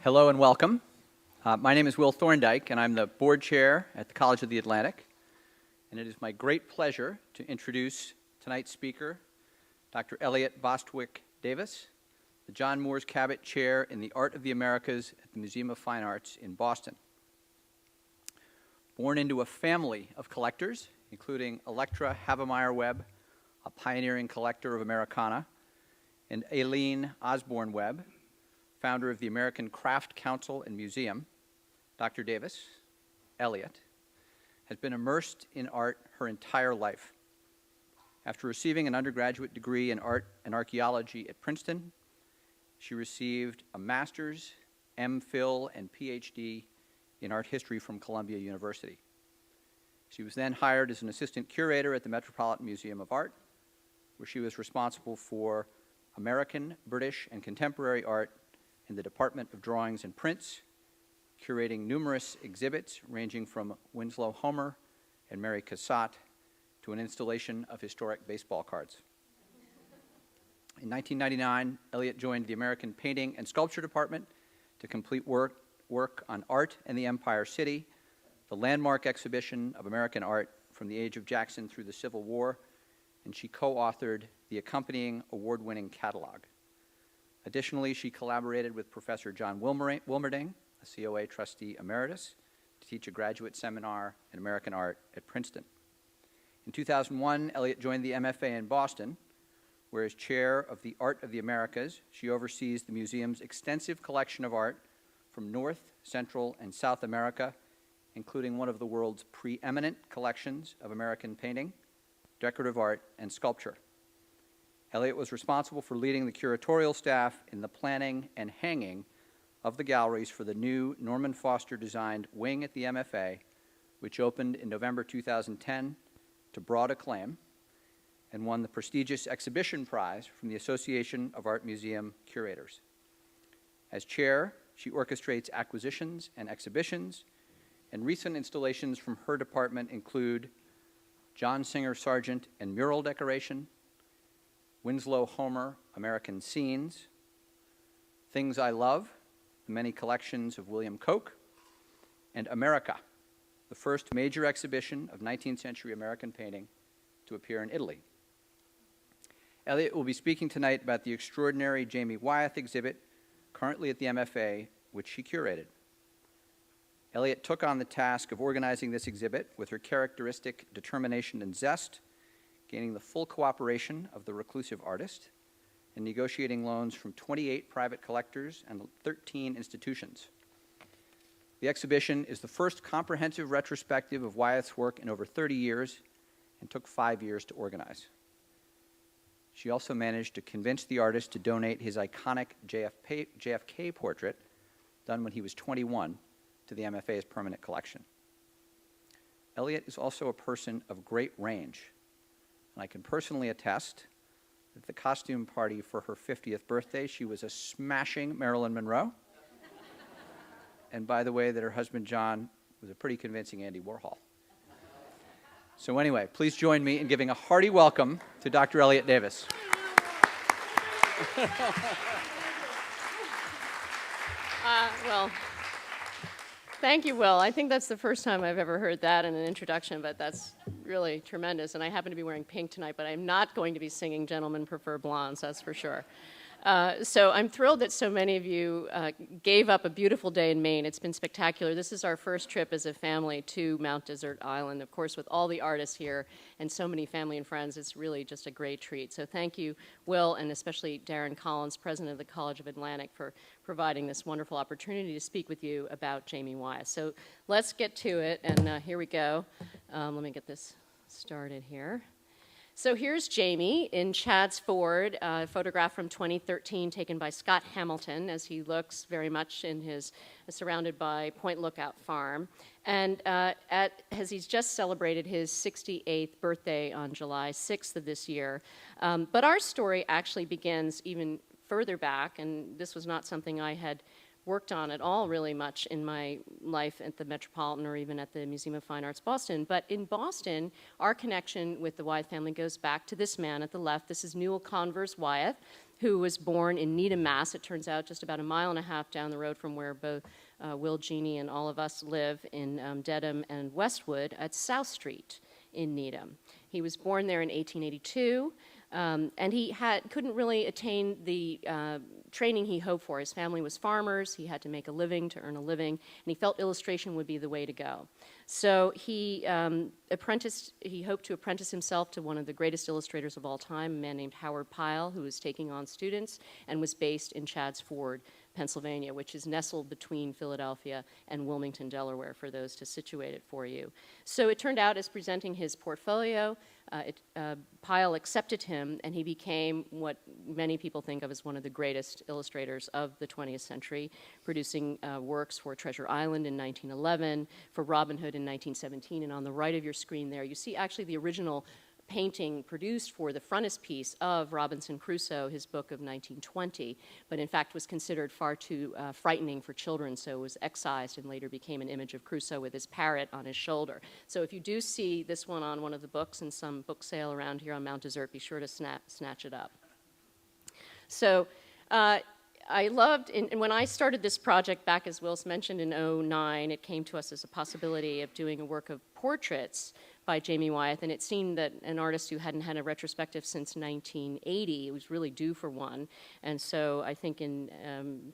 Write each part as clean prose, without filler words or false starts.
Hello and welcome. My name is Will Thorndike, and I'm the board chair at the College of the Atlantic. And it is my great pleasure to introduce tonight's speaker, Dr. Elliot Bostwick Davis, the John Moors Cabot Chair in the Art of the Americas at the Museum of Fine Arts in Boston. Born into a family of collectors, including Electra Havemeyer-Webb, a pioneering collector of Americana, and Aileen Osborne Webb, founder of the American Craft Council and Museum, Dr. Davis, Elliot, has been immersed in art her entire life. After receiving an undergraduate degree in art and archaeology at Princeton, she received a master's, MPhil, and PhD in art history from Columbia University. She was then hired as an assistant curator at the Metropolitan Museum of Art, where she was responsible for American, British, and contemporary art in the Department of Drawings and Prints, curating numerous exhibits ranging from Winslow Homer and Mary Cassatt to an installation of historic baseball cards. In 1999, Elliot joined the American Painting and Sculpture Department to complete work on Art and the Empire City, the landmark exhibition of American art from the Age of Jackson through the Civil War, and she co-authored the accompanying award-winning catalog. Additionally, she collaborated with Professor John Wilmerding, a COA trustee emeritus, to teach a graduate seminar in American art at Princeton. In 2001, Elliot joined the MFA in Boston, where as chair of the Art of the Americas, she oversees the museum's extensive collection of art from North, Central, and South America, including one of the world's preeminent collections of American painting, decorative art, and sculpture. Elliot was responsible for leading the curatorial staff in the planning and hanging of the galleries for the new Norman Foster-designed wing at the MFA, which opened in November 2010 to broad acclaim and won the prestigious exhibition prize from the Association of Art Museum Curators. As chair, she orchestrates acquisitions and exhibitions, and recent installations from her department include John Singer Sargent and mural decoration, Winslow Homer, American Scenes, Things I Love, the many collections of William Koch, and America, the first major exhibition of 19th century American painting to appear in Italy. Elliot will be speaking tonight about the extraordinary Jamie Wyeth exhibit currently at the MFA, which she curated. Elliot took on the task of organizing this exhibit with her characteristic determination and zest, gaining the full cooperation of the reclusive artist, and negotiating loans from 28 private collectors and 13 institutions. The exhibition is the first comprehensive retrospective of Wyeth's work in over 30 years and took 5 years to organize. She also managed to convince the artist to donate his iconic JFK portrait, done when he was 21, to the MFA's permanent collection. Elliot is also a person of great range, and I can personally attest that at the costume party for her 50th birthday, she was a smashing Marilyn Monroe. And by the way, that her husband John was a pretty convincing Andy Warhol. So anyway, please join me in giving a hearty welcome to Dr. Elliot Davis. Well, thank you, Will. I think that's the first time I've ever heard that in an introduction, but that's really tremendous. And I happen to be wearing pink tonight, but I'm not going to be singing Gentlemen Prefer Blondes, that's for sure. So I'm thrilled that so many of you gave up a beautiful day in Maine. It's been spectacular. This is our first trip as a family to Mount Desert Island. Of course, with all the artists here and so many family and friends, it's really just a great treat. So thank you, Will, and especially Darren Collins, president of the College of Atlantic, for providing this wonderful opportunity to speak with you about Jamie Wyeth. So let's get to it, and here we go. Let me get this started here. So here's Jamie in Chad's Ford, a photograph from 2013 taken by Scott Hamilton as he looks very much in his, surrounded by Point Lookout Farm. And as he's just celebrated his 68th birthday on July 6th of this year. But our story actually begins even further back, and this was not something I had worked on at all really much in my life at the Metropolitan or even at the Museum of Fine Arts Boston. But in Boston, our connection with the Wyeth family goes back to this man at the left. This is Newell Converse Wyeth, who was born in Needham, Mass. It turns out just about a mile and a half down the road from where both Will, Jeannie, and all of us live in Dedham and Westwood at South Street in Needham. He was born there in 1882, and he couldn't really attain the training he hoped for. His family was farmers. He had to make a living to earn a living, and he felt illustration would be the way to go. So he hoped to apprentice himself to one of the greatest illustrators of all time, a man named Howard Pyle, who was taking on students and was based in Chadds Ford, Pennsylvania, which is nestled between Philadelphia and Wilmington, Delaware, for those to situate it for you. So it turned out, as presenting his portfolio, Pyle accepted him, and he became what many people think of as one of the greatest illustrators of the 20th century, producing works for Treasure Island in 1911, for Robin Hood in 1917, and on the right of your screen there, you see actually the original painting produced for the frontispiece of Robinson Crusoe, his book of 1920, but in fact was considered far too frightening for children, so was excised and later became an image of Crusoe with his parrot on his shoulder. So if you do see this one on one of the books in some book sale around here on Mount Desert, be sure to snatch it up. So I loved, and when I started this project back, as Will's mentioned, in 2009, it came to us as a possibility of doing a work of portraits by Jamie Wyeth, and it seemed that an artist who hadn't had a retrospective since 1980 was really due for one. And so I think in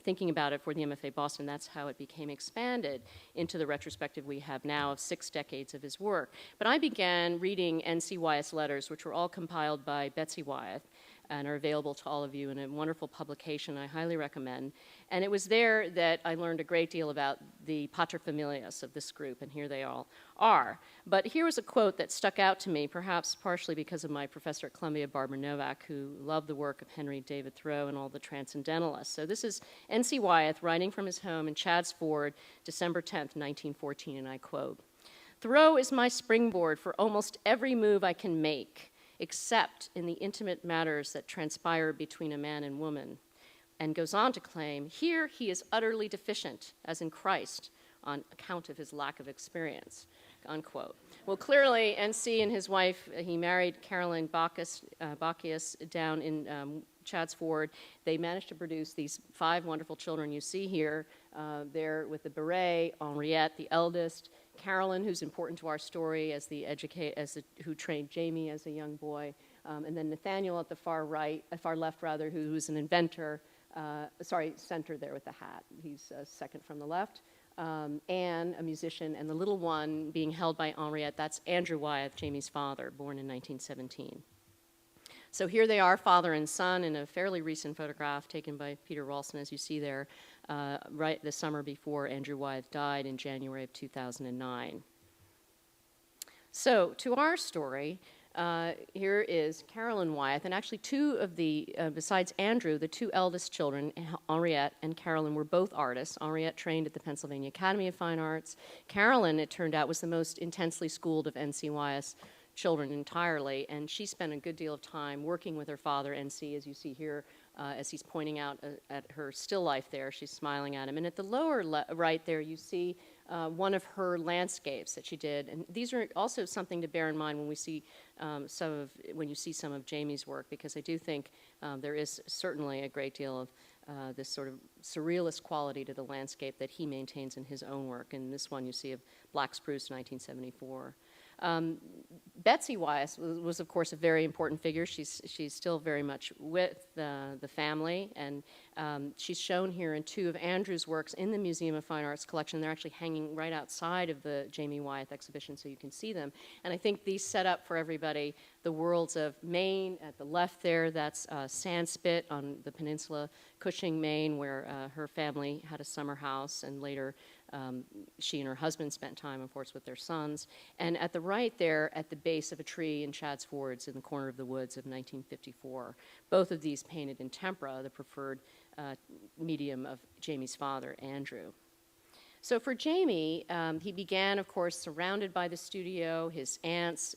thinking about it for the MFA Boston, that's how it became expanded into the retrospective we have now of 6 decades of his work. But I began reading N.C. Wyeth's letters, which were all compiled by Betsy Wyeth, and are available to all of you in a wonderful publication I highly recommend. And it was there that I learned a great deal about the paterfamilias of this group, and here they all are. But here was a quote that stuck out to me, perhaps partially because of my professor at Columbia, Barbara Novak, who loved the work of Henry David Thoreau and all the transcendentalists. So this is N.C. Wyeth writing from his home in Chadds Ford, December 10th, 1914, and I quote, "Thoreau is my springboard for almost every move I can make, except in the intimate matters that transpire between a man and woman," and goes on to claim, "Here he is utterly deficient, as in Christ, on account of his lack of experience," unquote. Well, clearly, N.C. and his wife, he married Caroline Bacchus down in Chadds Ford. They managed to produce these 5 wonderful children you see here, there with the beret, Henriette, the eldest, Carolyn, who's important to our story as who trained Jamie as a young boy, and then Nathaniel at the far left, who's an inventor. Center there with the hat. He's second from the left. Anne, a musician, and the little one being held by Henriette, that's Andrew Wyeth, Jamie's father, born in 1917. So here they are, father and son, in a fairly recent photograph taken by Peter Ralston, as you see there, right the summer before Andrew Wyeth died in January of 2009. So to our story, here is Carolyn Wyeth, and actually 2 of the, besides Andrew, the 2 eldest children, Henriette and Carolyn, were both artists. Henriette trained at the Pennsylvania Academy of Fine Arts. Carolyn, it turned out, was the most intensely schooled of N.C. Wyeth's children entirely, and she spent a good deal of time working with her father, N.C., as you see here, as he's pointing out at her still life there. She's smiling at him. And at the lower right there, you see one of her landscapes that she did. And these are also something to bear in mind when we see when you see some of Jamie's work, because I do think there is certainly a great deal of this sort of surrealist quality to the landscape that he maintains in his own work. And this one you see of Black Spruce, 1974. Betsy Wyeth was, of course, a very important figure. She's still very much with the family, and she's shown here in 2 of Andrew's works in the Museum of Fine Arts collection. They're actually hanging right outside of the Jamie Wyeth exhibition, so you can see them. And I think these set up for everybody the worlds of Maine. At the left there, that's Sandspit on the peninsula, Cushing, Maine, where her family had a summer house, and later she and her husband spent time, of course, with their sons. And at the right there, at the base of a tree in Chadds Fords in the corner of the woods of 1954. Both of these painted in tempera, the preferred medium of Jamie's father, Andrew. So for Jamie, he began, of course, surrounded by the studio. His aunts,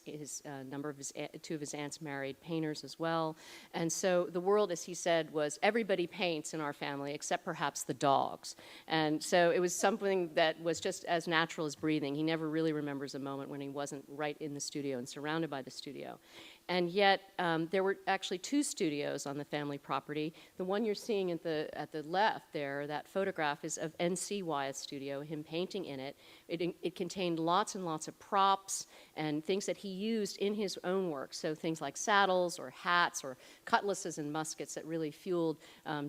two of his aunts married painters as well. And so the world, as he said, was everybody paints in our family except perhaps the dogs. And so it was something that was just as natural as breathing. He never really remembers a moment when he wasn't right in the studio and surrounded by the studio. And yet, there were actually 2 studios on the family property. The one you're seeing at the left there, that photograph, is of N.C. Wyeth's studio, him painting in it. It contained lots and lots of props and things that he used in his own work. So things like saddles or hats or cutlasses and muskets that really fueled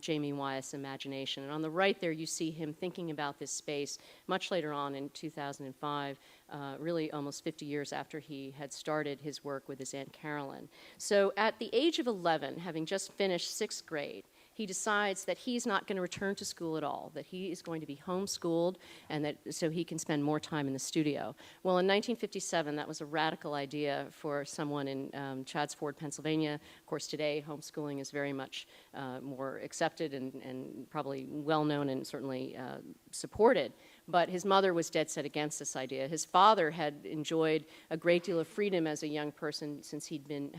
Jamie Wyeth's imagination. And on the right there, you see him thinking about this space much later on in 2005, really almost 50 years after he had started his work with his Aunt Carolyn. So at the age of 11, having just finished 6th grade, he decides that he's not going to return to school at all, that he is going to be homeschooled, and that so he can spend more time in the studio. Well, in 1957, that was a radical idea for someone in Chadds Ford, Pennsylvania. Of course, today, homeschooling is very much more accepted and probably well-known and certainly supported. But his mother was dead set against this idea. His father had enjoyed a great deal of freedom as a young person since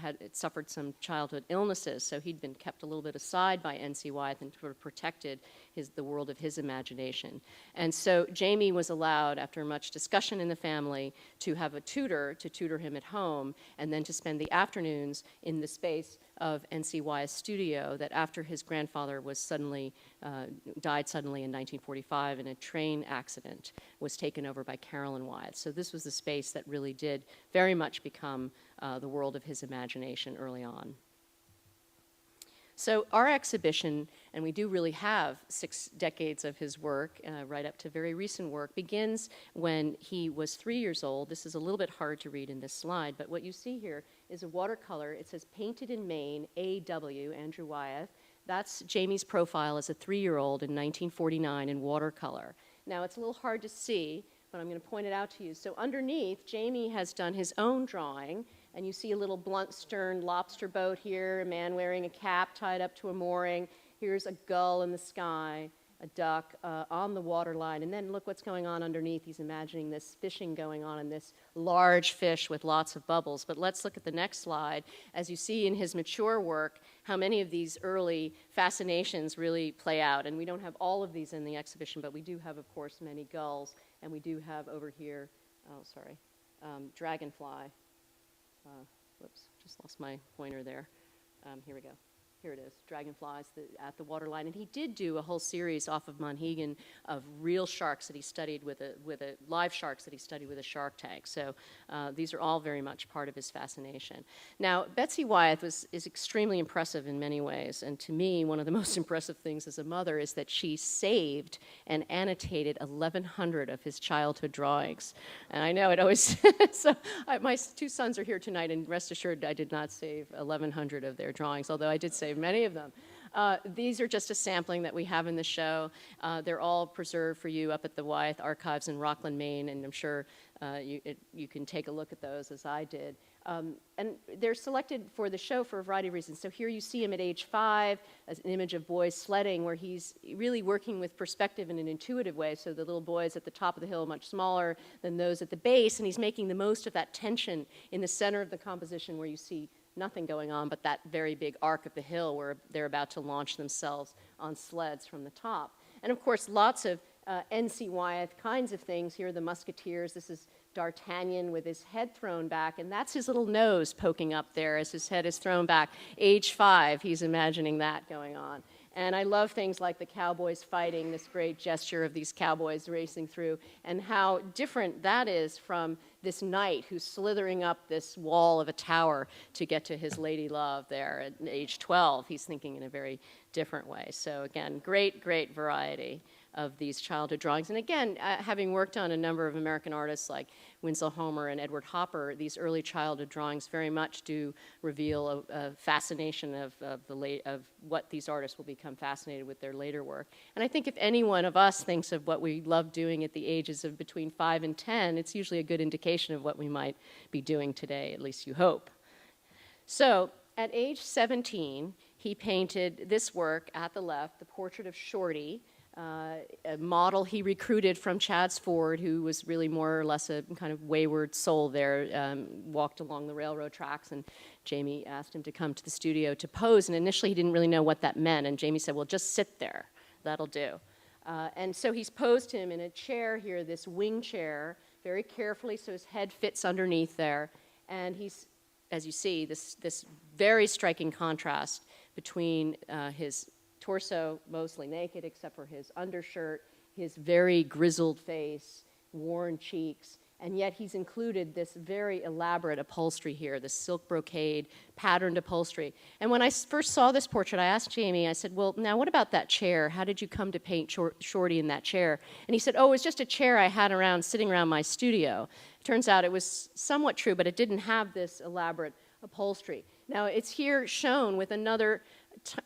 had suffered some childhood illnesses, so he'd been kept a little bit aside by N.C. Wyeth and sort of protected the world of his imagination. And so Jamie was allowed, after much discussion in the family, to have a tutor to tutor him at home, and then to spend the afternoons in the space of N.C. Wyeth's studio that after his grandfather was died suddenly in 1945 in a train accident, was taken over by Carolyn Wyeth. So this was the space that really did very much become the world of his imagination early on. So our exhibition, and we do really have 6 decades of his work, right up to very recent work, begins when he was 3 years old. This is a little bit hard to read in this slide, but what you see here is a watercolor. It says Painted in Maine, A.W., Andrew Wyeth. That's Jamie's profile as a 3-year-old in 1949 in watercolor. Now, it's a little hard to see, but I'm going to point it out to you. So underneath, Jamie has done his own drawing, and you see a little blunt-sterned lobster boat here, a man wearing a cap tied up to a mooring. Here's a gull in the sky, a duck on the waterline, and then look what's going on underneath. He's imagining this fishing going on and this large fish with lots of bubbles. But let's look at the next slide. As you see in his mature work, how many of these early fascinations really play out. And we don't have all of these in the exhibition, but we do have, of course, many gulls, and we do have over here, dragonfly. Whoops, just lost my pointer there. Here we go. Here it is, dragonflies at the waterline. And he did do a whole series off of Monhegan of real sharks that he studied with live sharks that he studied with a shark tank. So these are all very much part of his fascination. Now, Betsy Wyeth is extremely impressive in many ways. And to me, one of the most impressive things as a mother is that she saved and annotated 1,100 of his childhood drawings. And I know it always, my 2 sons are here tonight, and rest assured I did not save 1,100 of their drawings, although I did save many of them. These are just a sampling that we have in the show. They're all preserved for you up at the Wyeth Archives in Rockland, Maine, and I'm sure you can take a look at those as I did. And they're selected for the show for a variety of reasons. So here you see him at age 5, as an image of boys sledding, where he's really working with perspective in an intuitive way. So the little boys at the top of the hill are much smaller than those at the base, and he's making the most of that tension in the center of the composition where you see nothing going on but that very big arc of the hill where they're about to launch themselves on sleds from the top. And of course, lots of N.C. Wyeth kinds of things. Here are the Musketeers. This is D'Artagnan with his head thrown back, and that's his little nose poking up there as his head is thrown back. Age 5, he's imagining that going on. And I love things like the cowboys fighting, this great gesture of these cowboys racing through, and how different that is from this knight who's slithering up this wall of a tower to get to his lady love there at age 12. He's thinking in a very different way. So again, great, great variety of these childhood drawings. And again, having worked on a number of American artists like Winslow Homer and Edward Hopper, these early childhood drawings very much do reveal a fascination of what these artists will become fascinated with their later work. And I think if any one of us thinks of what we love doing at the ages of between 5 and 10, it's usually a good indication of what we might be doing today, at least you hope. So at age 17, he painted this work at the left, the portrait of Shorty, a model he recruited from Chadsford, who was really more or less a kind of wayward soul there, walked along the railroad tracks, and Jamie asked him to come to the studio to pose, and initially he didn't really know what that meant, and Jamie said, well, just sit there, that'll do. And so he's posed him in a chair here, this wing chair, very carefully so his head fits underneath there, and he's, as you see, this very striking contrast between his torso, mostly naked except for his undershirt, his very grizzled face, worn cheeks, and yet he's included this very elaborate upholstery here, this silk brocade, patterned upholstery. And when I first saw this portrait, I asked Jamie, I said, well, now what about that chair? How did you come to paint Shorty in that chair? And he said, oh, it was just a chair I had sitting around my studio. Turns out it was somewhat true, but it didn't have this elaborate upholstery. Now, it's here shown with another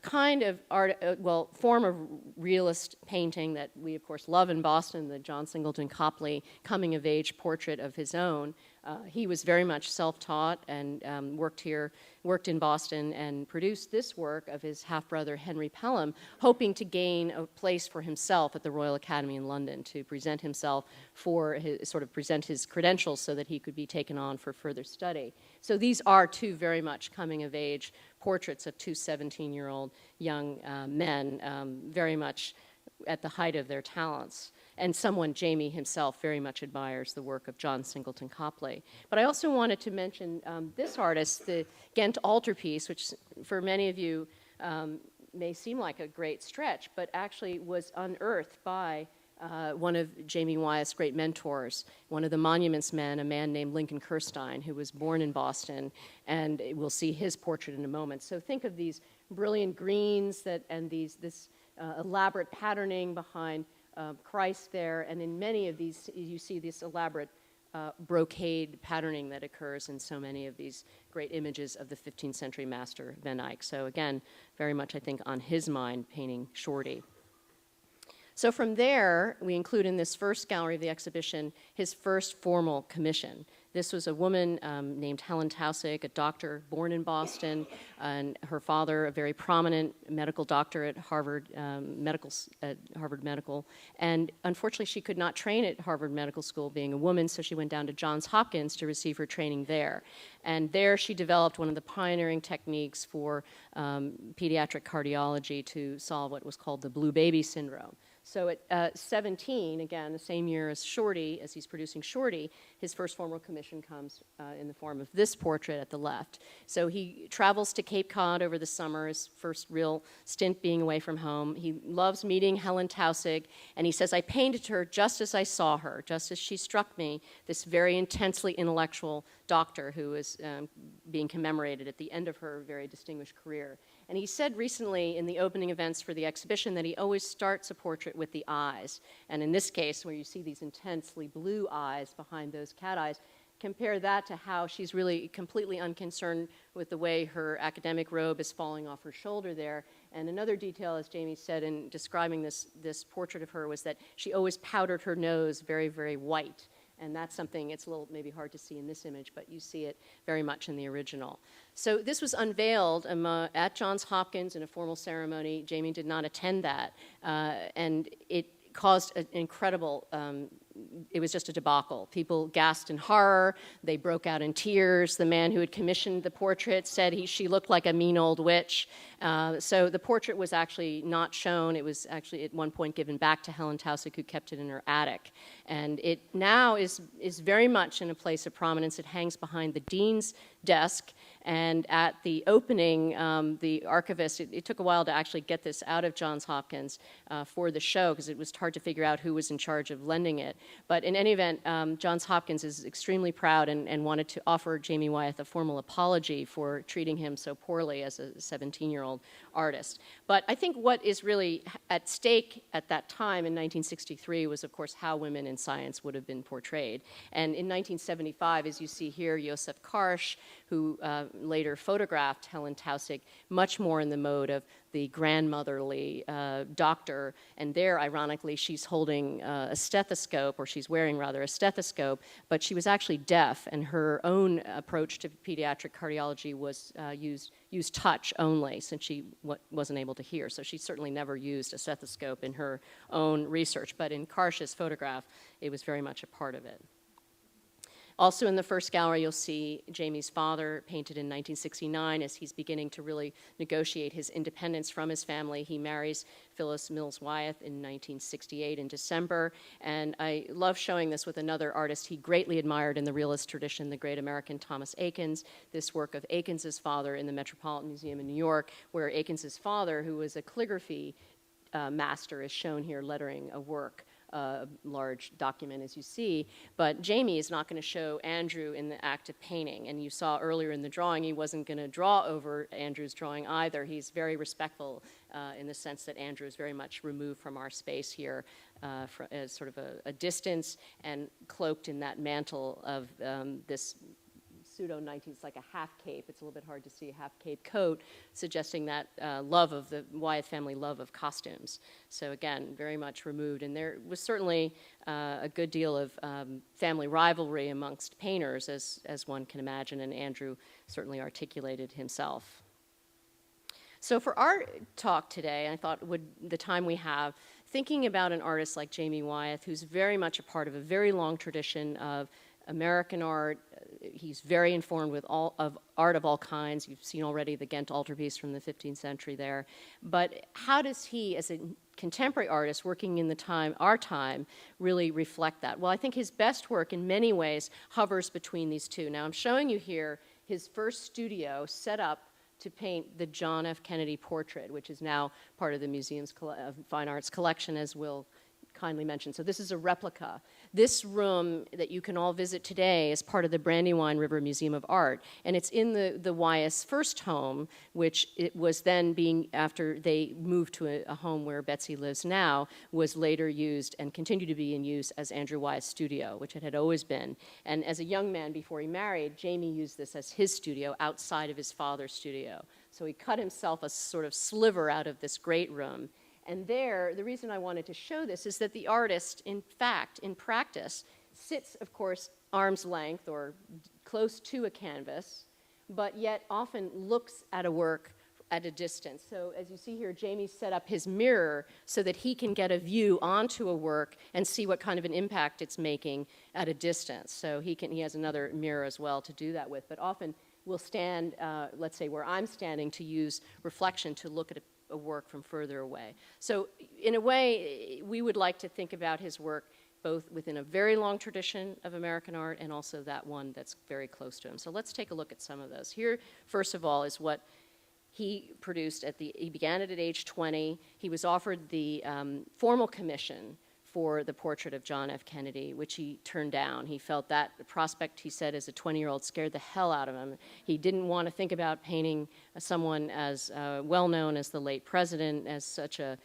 kind of form of realist painting that we, of course, love in Boston, the John Singleton Copley coming-of-age portrait of his own. He was very much self-taught and worked in Boston and produced this work of his half-brother Henry Pelham, hoping to gain a place for himself at the Royal Academy in London, to present himself present his credentials so that he could be taken on for further study. So these are two very much coming-of-age portraits of two 17-year-old young men, very much at the height of their talents, and someone Jamie himself very much admires the work of John Singleton Copley. But I also wanted to mention this artist, the Ghent Altarpiece, which for many of you may seem like a great stretch, but actually was unearthed by one of Jamie Wyeth's great mentors, one of the monuments men, a man named Lincoln Kirstein, who was born in Boston, and we'll see his portrait in a moment. So think of these brilliant greens and this elaborate patterning behind Christ there, and in many of these you see this elaborate brocade patterning that occurs in so many of these great images of the 15th century master Van Eyck. So again, very much I think on his mind painting Shorty. So from there, we include in this first gallery of the exhibition his first formal commission. This was a woman named Helen Taussig, a doctor born in Boston, and her father, a very prominent medical doctor at Harvard Medical. And unfortunately, she could not train at Harvard Medical School being a woman, so she went down to Johns Hopkins to receive her training there. And there she developed one of the pioneering techniques for pediatric cardiology to solve what was called the blue baby syndrome. So at 17, again, the same year as Shorty, as he's producing Shorty, his first formal commission comes in the form of this portrait at the left. So he travels to Cape Cod over the summer, his first real stint being away from home. He loves meeting Helen Taussig, and he says, I painted her just as I saw her, just as she struck me, this very intensely intellectual doctor who was being commemorated at the end of her very distinguished career. And he said recently in the opening events for the exhibition that he always starts a portrait with the eyes. And in this case, where you see these intensely blue eyes behind those cat eyes, compare that to how she's really completely unconcerned with the way her academic robe is falling off her shoulder there. And another detail, as Jamie said in describing this portrait of her, was that she always powdered her nose very, very white. And that's something, it's a little maybe hard to see in this image, but you see it very much in the original. So this was unveiled at Johns Hopkins in a formal ceremony. Jamie did not attend that, and it caused an incredible, it was just a debacle. People gasped in horror, they broke out in tears. The man who had commissioned the portrait said she looked like a mean old witch. So the portrait was actually not shown. It was actually at one point given back to Helen Taussig, who kept it in her attic. And it now is very much in a place of prominence. It hangs behind the dean's desk, and at the opening, the archivist, it took a while to actually get this out of Johns Hopkins for the show, because it was hard to figure out who was in charge of lending it. But in any event, Johns Hopkins is extremely proud and wanted to offer Jamie Wyeth a formal apology for treating him so poorly as a 17-year-old artist. But I think what is really at stake at that time in 1963 was, of course, how women in science would have been portrayed. And in 1975, as you see here, Josef Karsh, who later photographed Helen Taussig much more in the mode of the grandmotherly doctor. And there, ironically, she's holding a stethoscope, or she's wearing rather a stethoscope, but she was actually deaf, and her own approach to pediatric cardiology was used touch only, since she wasn't able to hear. So she certainly never used a stethoscope in her own research, but in Karsh's photograph, it was very much a part of it. Also in the first gallery, you'll see Jamie's father, painted in 1969, as he's beginning to really negotiate his independence from his family. He marries Phyllis Mills Wyeth in 1968 in December, and I love showing this with another artist he greatly admired in the realist tradition, the great American Thomas Eakins, this work of Eakins' father in the Metropolitan Museum in New York, where Eakins' father, who was a calligraphy master, is shown here lettering a work. A large document, as you see, but Jamie is not going to show Andrew in the act of painting, and you saw earlier in the drawing he wasn't going to draw over Andrew's drawing either. He's very respectful in the sense that Andrew is very much removed from our space here as sort of a distance, and cloaked in that mantle of this pseudo-19, it's like a half cape. It's a little bit hard to see, a half cape coat, suggesting that love of the Wyeth family love of costumes. So again, very much removed. And there was certainly a good deal of family rivalry amongst painters, as one can imagine, and Andrew certainly articulated himself. So for our talk today, I thought the time we have, thinking about an artist like Jamie Wyeth, who's very much a part of a very long tradition of American art. He's very informed with of art of all kinds. You've seen already the Ghent Altarpiece from the 15th century there. But how does he, as a contemporary artist working in our time, really reflect that? Well, I think his best work in many ways hovers between these two. Now, I'm showing you here his first studio set up to paint the John F. Kennedy portrait, which is now part of the Museum's Fine Arts collection, as Will kindly mentioned. So this is a replica. This room that you can all visit today is part of the Brandywine River Museum of Art, and it's in the Wyeth's first home, which it was then being, after they moved to a home where Betsy lives now, was later used and continued to be in use as Andrew Wyeth's studio, which it had always been. And as a young man before he married, Jamie used this as his studio outside of his father's studio. So he cut himself a sort of sliver out of this great room. And there, the reason I wanted to show this is that the artist, in fact, in practice, sits, of course, arm's length or close to a canvas, but yet often looks at a work at a distance. So as you see here, Jamie set up his mirror so that he can get a view onto a work and see what kind of an impact it's making at a distance. So he has another mirror as well to do that with, but often we'll stand, let's say where I'm standing, to use reflection to look at a work from further away. So in a way, we would like to think about his work both within a very long tradition of American art and also that one that's very close to him. So let's take a look at some of those. Here, first of all, is what he produced he began it at age 20. He was offered the formal commission for the portrait of John F. Kennedy, which he turned down. He felt that the prospect, he said, as a 20-year-old scared the hell out of him. He didn't want to think about painting someone as well-known as the late president, as such a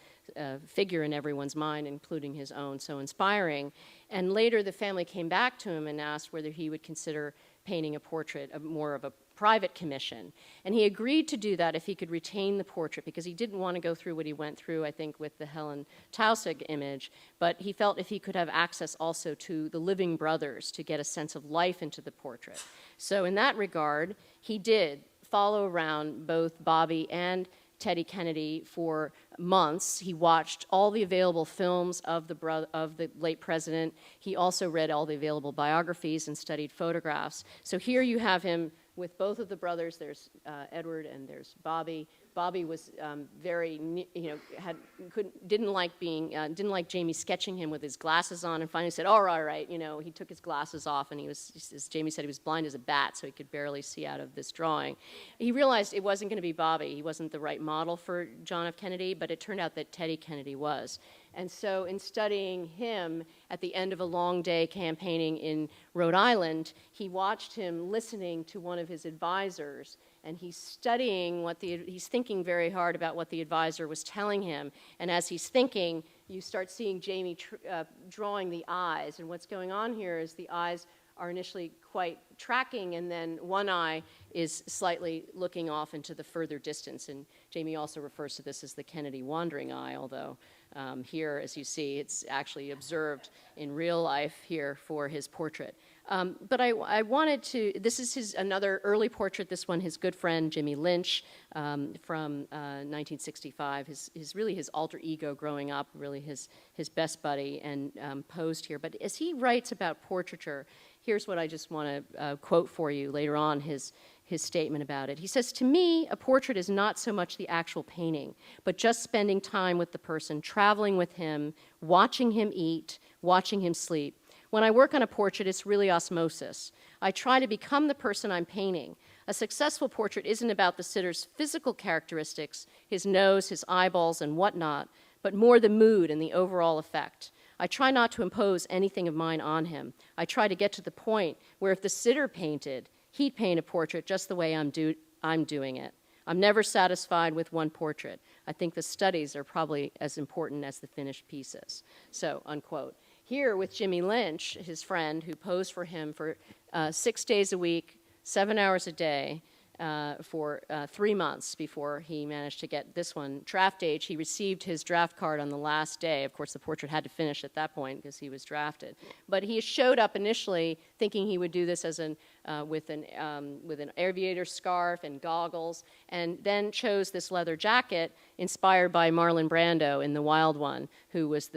figure in everyone's mind, including his own, so inspiring. And later the family came back to him and asked whether he would consider painting a portrait, more of a private commission. And he agreed to do that if he could retain the portrait, because he didn't want to go through what he went through, I think, with the Helen Taussig image, but he felt if he could have access also to the living brothers to get a sense of life into the portrait. So in that regard, he did follow around both Bobby and Teddy Kennedy for months. He watched all the available films of the late president. He also read all the available biographies and studied photographs. So here you have him with both of the brothers. There's Edward and there's Bobby. Bobby was didn't like Jamie sketching him with his glasses on, and finally said, "All right." He took his glasses off, and he was, as Jamie said, he was blind as a bat, so he could barely see out of this drawing. He realized it wasn't going to be Bobby. He wasn't the right model for John F. Kennedy, but it turned out that Teddy Kennedy was. And so in studying him at the end of a long day campaigning in Rhode Island, he watched him listening to one of his advisors, and he's studying he's thinking very hard about what the advisor was telling him. And as he's thinking, you start seeing Jamie drawing the eyes. And what's going on here is the eyes are initially quite tracking, and then one eye is slightly looking off into the further distance. And Jamie also refers to this as the Kennedy wandering eye, although here, as you see, it's actually observed in real life here for his portrait. But I wanted to, this is another early portrait, this one, his good friend, Jimmy Lynch, from 1965, really his alter ego growing up, really his best buddy, and posed here. But as he writes about portraiture, here's what I just want to quote for you later on, his statement about it. He says, "To me, a portrait is not so much the actual painting, but just spending time with the person, traveling with him, watching him eat, watching him sleep. When I work on a portrait, it's really osmosis. I try to become the person I'm painting. A successful portrait isn't about the sitter's physical characteristics, his nose, his eyeballs, and whatnot, but more the mood and the overall effect. I try not to impose anything of mine on him. I try to get to the point where if the sitter painted, he'd paint a portrait just the way I'm doing it. I'm never satisfied with one portrait. I think the studies are probably as important as the finished pieces." So, unquote. Here with Jimmy Lynch, his friend, who posed for him for 6 days a week, 7 hours a day, for 3 months before he managed to get this one. Draft age, he received his draft card on the last day. Of course, the portrait had to finish at that point because he was drafted. But he showed up initially thinking he would do this as with an aviator scarf and goggles, and then chose this leather jacket inspired by Marlon Brando in The Wild One, who was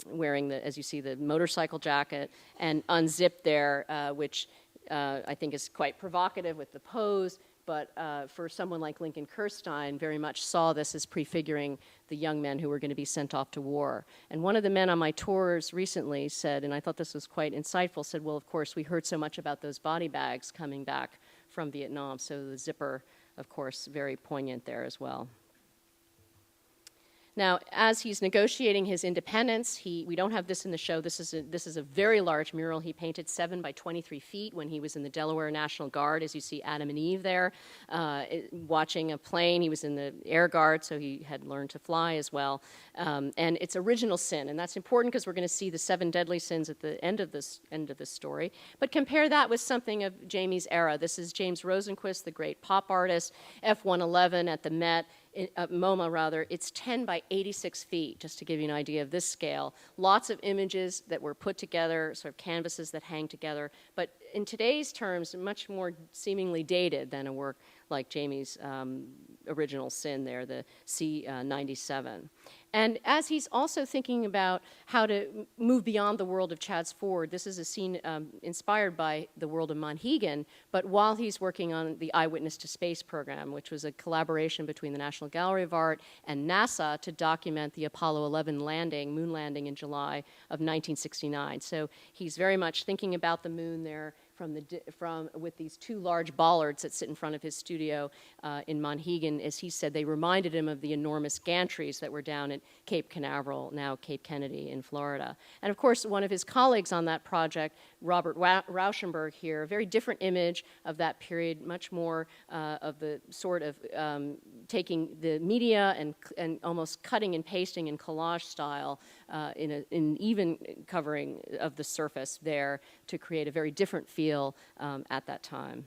wearing, as you see, the motorcycle jacket, and unzipped there, which I think is quite provocative with the pose, but for someone like Lincoln Kirstein, very much saw this as prefiguring the young men who were going to be sent off to war. And one of the men on my tours recently said, and I thought this was quite insightful, said, well, of course, we heard so much about those body bags coming back from Vietnam, so the zipper, of course, very poignant there as well. Now, as he's negotiating his independence, we don't have this in the show. This is a very large mural he painted, 7 by 23 feet, when he was in the Delaware National Guard. As you see, Adam and Eve there, watching a plane. He was in the Air Guard, so he had learned to fly as well. And it's original sin, and that's important because we're going to see the 7 deadly sins at the end of this story. But compare that with something of Jamie's era. This is James Rosenquist, the great pop artist, F-111 at the Met. MoMA rather, it's 10 by 86 feet, just to give you an idea of this scale. Lots of images that were put together, sort of canvases that hang together, but in today's terms, much more seemingly dated than a work like Jamie's original sin there, the C-97. And as he's also thinking about how to move beyond the world of Chad's Ford, this is a scene inspired by the world of Monhegan, but while he's working on the Eyewitness to Space program, which was a collaboration between the National Gallery of Art and NASA to document the Apollo 11 moon landing in July of 1969. So he's very much thinking about the moon there, with these 2 large bollards that sit in front of his studio in Monhegan. As he said, they reminded him of the enormous gantries that were down at Cape Canaveral, now Cape Kennedy in Florida. And of course, one of his colleagues on that project, Robert Rauschenberg here, a very different image of that period, much more of the sort of taking the media and almost cutting and pasting in collage style in even covering of the surface there to create a very different feel at that time.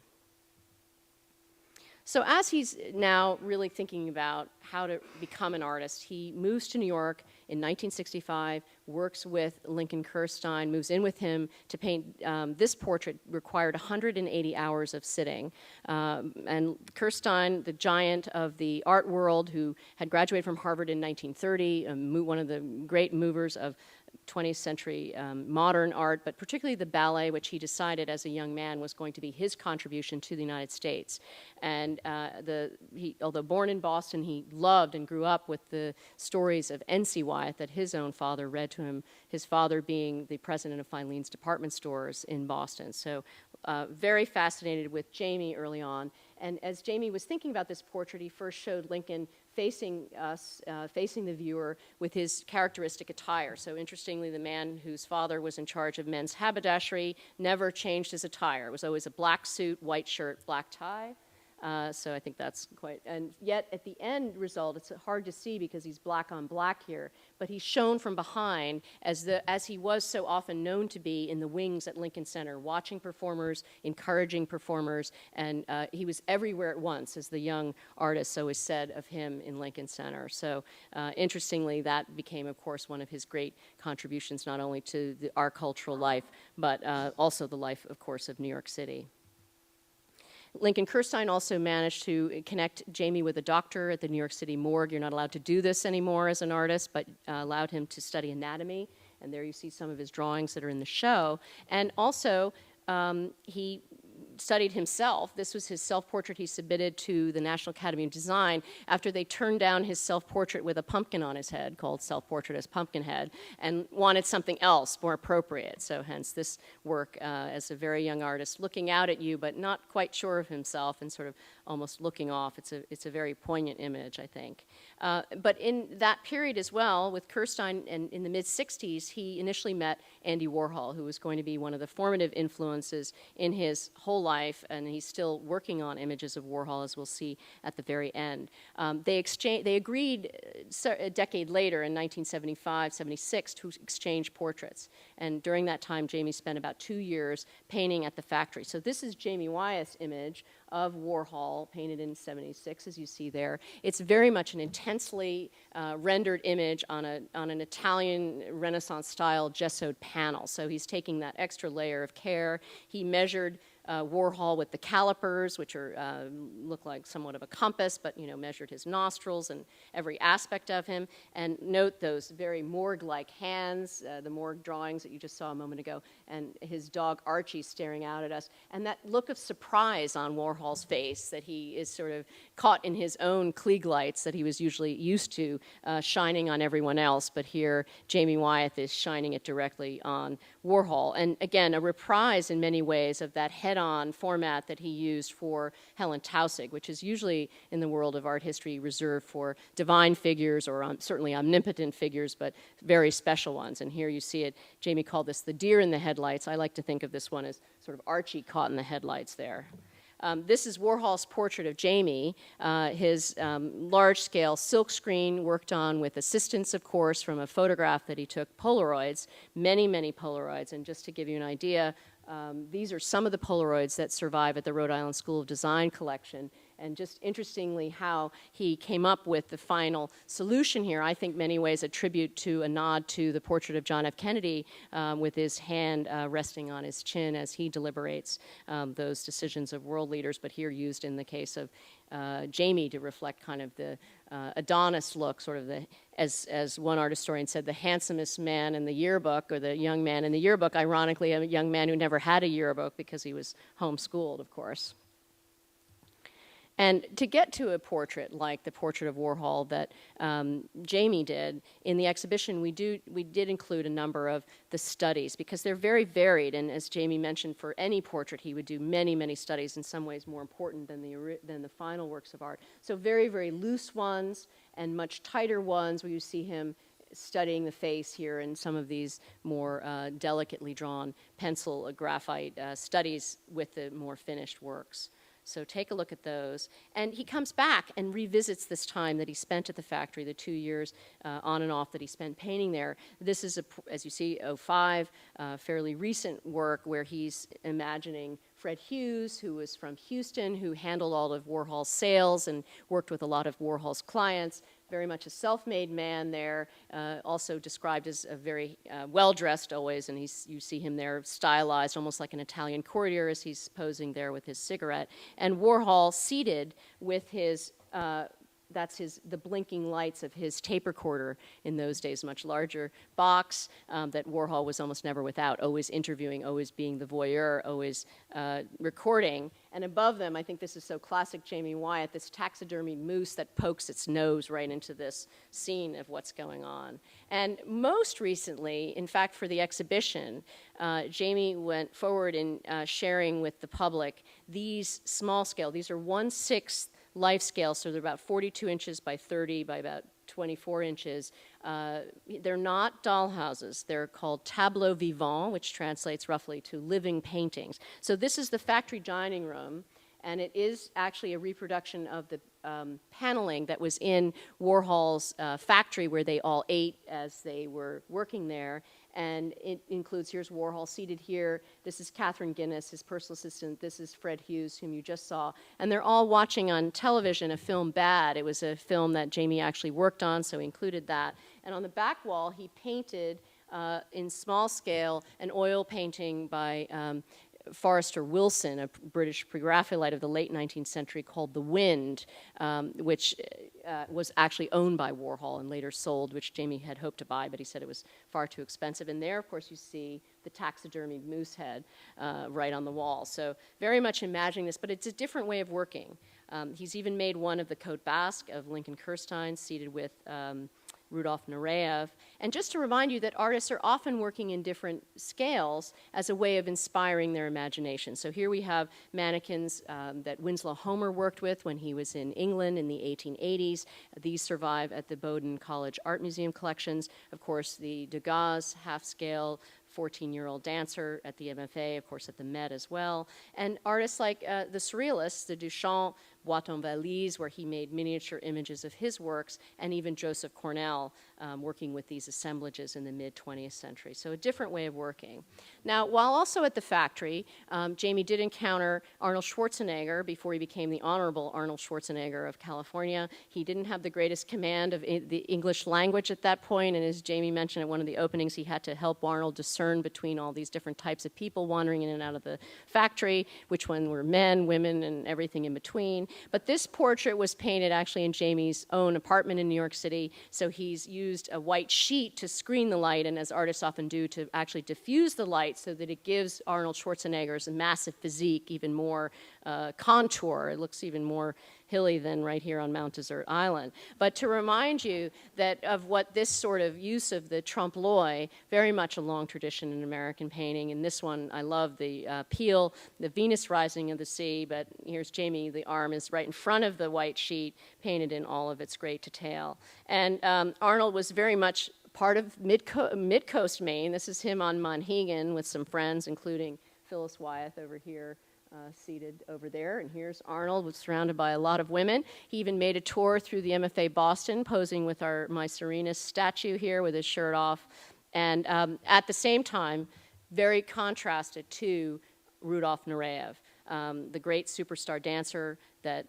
So as he's now really thinking about how to become an artist, he moves to New York in 1965, works with Lincoln Kirstein, moves in with him to paint this portrait, required 180 hours of sitting. And Kirstein, the giant of the art world who had graduated from Harvard in 1930, one of the great movers of 20th century modern art, but particularly the ballet, which he decided as a young man was going to be his contribution to the United States. And although born in Boston, he loved and grew up with the stories of N.C. Wyeth that his own father read to him, his father being the president of Filene's department stores in Boston. So very fascinated with Jamie early on. And as Jamie was thinking about this portrait, he first showed Lincoln facing us, facing the viewer with his characteristic attire. So interestingly, the man whose father was in charge of men's haberdashery never changed his attire. It was always a black suit, white shirt, black tie. So I think that's quite, and yet at the end result, it's hard to see because he's black on black here, but he's shown from behind as he was so often known to be in the wings at Lincoln Center, watching performers, encouraging performers, and he was everywhere at once, as the young artists always said of him in Lincoln Center. So interestingly, that became, of course, one of his great contributions, not only to our cultural life, but also the life, of course, of New York City. Lincoln Kirstein also managed to connect Jamie with a doctor at the New York City morgue. You're not allowed to do this anymore as an artist, but allowed him to study anatomy. And there you see some of his drawings that are in the show. And also, he studied himself. This was his self-portrait he submitted to the National Academy of Design after they turned down his self-portrait with a pumpkin on his head, called Self-Portrait as Pumpkinhead, and wanted something else more appropriate. So hence this work as a very young artist, looking out at you, but not quite sure of himself and sort of almost looking off. It's a very poignant image, I think. But in that period as well, with Kirstein and in the mid-60s, he initially met Andy Warhol, who was going to be one of the formative influences in his whole life, and he's still working on images of Warhol, as we'll see at the very end. They agreed a decade later, in 1975, 76, to exchange portraits. And during that time, Jamie spent about 2 years painting at the factory. So this is Jamie Wyeth's image of Warhol, painted in 76, as you see there. It's very much an intensely rendered image on an Italian Renaissance-style gessoed panel. So he's taking that extra layer of care. He measured Warhol with the calipers, which are look like somewhat of a compass, but measured his nostrils and every aspect of him. And note those very morgue-like hands, the morgue drawings that you just saw a moment ago, and his dog Archie staring out at us, and that look of surprise on Warhol's face that he is sort of caught in his own Klieg lights that he was usually used to shining on everyone else, but here Jamie Wyeth is shining it directly on Warhol. And again, a reprise in many ways of that head-on format that he used for Helen Taussig, which is usually in the world of art history reserved for divine figures or certainly omnipotent figures, but very special ones. And here you see it. Jamie called this the deer in the headlights. I like to think of this one as sort of Archie caught in the headlights there. This is Warhol's portrait of Jamie, his large-scale silkscreen worked on with assistance, of course, from a photograph that he took, Polaroids, many, many Polaroids. And just to give you an idea, these are some of the Polaroids that survive at the Rhode Island School of Design collection. And just interestingly how he came up with the final solution here, I think many ways a tribute to a nod to the portrait of John F. Kennedy with his hand resting on his chin as he deliberates those decisions of world leaders, but here used in the case of Jamie to reflect kind of the Adonis look, sort of the, as one art historian said, the handsomest man in the yearbook, or the young man in the yearbook, ironically a young man who never had a yearbook because he was homeschooled, of course. And to get to a portrait like the portrait of Warhol that Jamie did, in the exhibition we did include a number of the studies because they're very varied. And as Jamie mentioned, for any portrait he would do many, many studies, in some ways more important than the final works of art. So very, very loose ones and much tighter ones where you see him studying the face here in some of these more delicately drawn pencil graphite studies with the more finished works. So take a look at those. And he comes back and revisits this time that he spent at the factory, the 2 years on and off that he spent painting there. This is, as you see, 05, fairly recent work where he's imagining Fred Hughes, who was from Houston, who handled all of Warhol's sales and worked with a lot of Warhol's clients. Very much a self-made man there, also described as a very well-dressed always, and you see him there stylized almost like an Italian courtier as he's posing there with his cigarette. And Warhol seated with his, the blinking lights of his tape recorder, in those days much larger box that Warhol was almost never without, always interviewing, always being the voyeur, always recording. And above them, I think this is so classic Jamie Wyeth, this taxidermied moose that pokes its nose right into this scene of what's going on. And most recently, in fact, for the exhibition, Jamie went forward in sharing with the public these small scale, these are 1/6 life scale, so they're about 42 inches by 30 by about 24 inches. They're not dollhouses. They're called tableaux vivants, which translates roughly to living paintings. So this is the factory dining room, And it is actually a reproduction of the paneling that was in Warhol's factory where they all ate as they were working there. And it includes, here's Warhol seated here. This is Catherine Guinness, his personal assistant. This is Fred Hughes, whom you just saw. And they're all watching on television a film, Bad. It was a film that Jamie actually worked on, so he included that. And on the back wall, he painted in small scale an oil painting by Forrester Wilson, a British Pre-Raphaelite of the late 19th century called The Wind, which was actually owned by Warhol and later sold, which Jamie had hoped to buy, but he said it was far too expensive. And there, of course, you see the taxidermied moose head right on the wall. So very much imagining this, but it's a different way of working. He's even made one of the Cote Basque of Lincoln Kirstein, seated with Rudolf Nureyev. And just to remind you that artists are often working in different scales as a way of inspiring their imagination. So here we have mannequins that Winslow Homer worked with when he was in England in the 1880s. These survive at the Bowdoin College Art Museum collections. Of course, the Degas half-scale 14-year-old dancer at the MFA, of course at the Met as well. And artists like the Surrealists, the Duchamp, Boîte en Valise, where he made miniature images of his works, and even Joseph Cornell working with these assemblages in the mid-20th century. So a different way of working. Now, while also at the factory, Jamie did encounter Arnold Schwarzenegger before he became the Honorable Arnold Schwarzenegger of California. He didn't have the greatest command of the English language at that point, and as Jamie mentioned at one of the openings, he had to help Arnold discern between all these different types of people wandering in and out of the factory, which one were men, women, and everything in between. But this portrait was painted actually in Jamie's own apartment in New York City, so he's used a white sheet to screen the light, and as artists often do, to actually diffuse the light so that it gives Arnold Schwarzenegger's massive physique even more contour. It looks even more hilly than right here on Mount Desert Island. But to remind you that of what this sort of use of the trompe-l'oeil, very much a long tradition in American painting. And this one, I love the Peale, the Venus Rising of the Sea, but here's Jamie, the arm is right in front of the white sheet, painted in all of its great detail. And Arnold was very much part of mid-coast Maine. This is him on Monhegan with some friends, including Phyllis Wyeth over here, seated over there. And here's Arnold, was surrounded by a lot of women. He even made a tour through the MFA Boston, posing with my Serenus statue here with his shirt off. And at the same time, very contrasted to Rudolf Nureyev, the great superstar dancer that